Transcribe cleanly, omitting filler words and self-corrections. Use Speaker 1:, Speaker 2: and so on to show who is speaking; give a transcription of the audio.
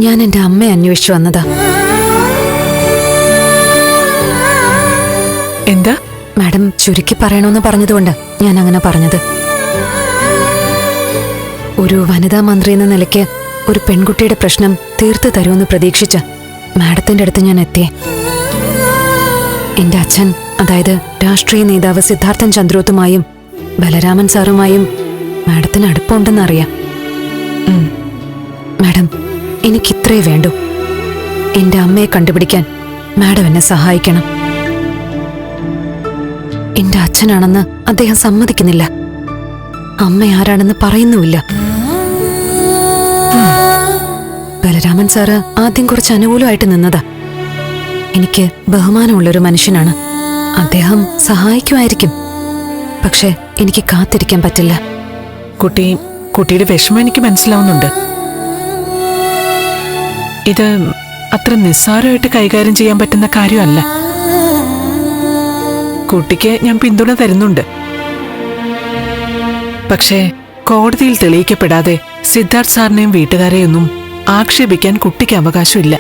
Speaker 1: ഞാൻ എന്റെ അമ്മയെ അന്വേഷിച്ചു വന്നതാ.
Speaker 2: എന്താ?
Speaker 1: മാഡം ചുരുക്കി പറയണമെന്ന് പറഞ്ഞതുകൊണ്ട് ഞാൻ അങ്ങനെ പറഞ്ഞത്. ഒരു വനിതാ മന്ത്രി എന്ന നിലയ്ക്ക് ഒരു പെൺകുട്ടിയുടെ പ്രശ്നം തീർത്തു തരുമെന്ന് പ്രതീക്ഷിച്ച മാഡത്തിന്റെ അടുത്ത് ഞാൻ എത്തിയേ. എന്റെ അച്ഛൻ, അതായത് രാഷ്ട്രീയ നേതാവ് സിദ്ധാർത്ഥൻ ചന്ദ്രോത്തുമായും ബലരാമൻ സാറുമായും മാഡത്തിന് അടുപ്പമുണ്ടെന്നറിയാം. മാഡം, എനിക്കിത്രേ വേണ്ടൂ. എന്റെ അമ്മയെ കണ്ടുപിടിക്കാൻ മാഡം എന്നെ സഹായിക്കണം. എന്റെ അച്ഛനാണെന്ന് അദ്ദേഹം സമ്മതിക്കുന്നില്ല. അമ്മ ആരാണെന്ന് പറയുന്നുമില്ല. ബലരാമൻ സാറ് ആദ്യം കുറച്ച് അനുകൂലമായിട്ട് നിന്നതാ. എനിക്ക് ബഹുമാനമുള്ളൊരു മനുഷ്യനാണ്. അദ്ദേഹം സഹായിക്കുമായിരിക്കും. പക്ഷെ എനിക്ക് കാത്തിരിക്കാൻ പറ്റില്ല.
Speaker 2: കുട്ടിയുടെ വിഷമം എനിക്ക് മനസ്സിലാവുന്നുണ്ട്. ഇത് അത്ര നിസ്സാരമായിട്ട് കൈകാര്യം ചെയ്യാൻ പറ്റുന്ന കാര്യമല്ല. കുട്ടിക്ക് ഞാൻ പിന്തുണ തരുന്നുണ്ട്. പക്ഷേ കോടതിയിൽ തെളിയിക്കപ്പെടാതെ സിദ്ധാർത്ഥ് സാറിനെയും വീട്ടുകാരെയൊന്നും ആക്ഷേപിക്കാൻ കുട്ടിക്ക് അവകാശമില്ല.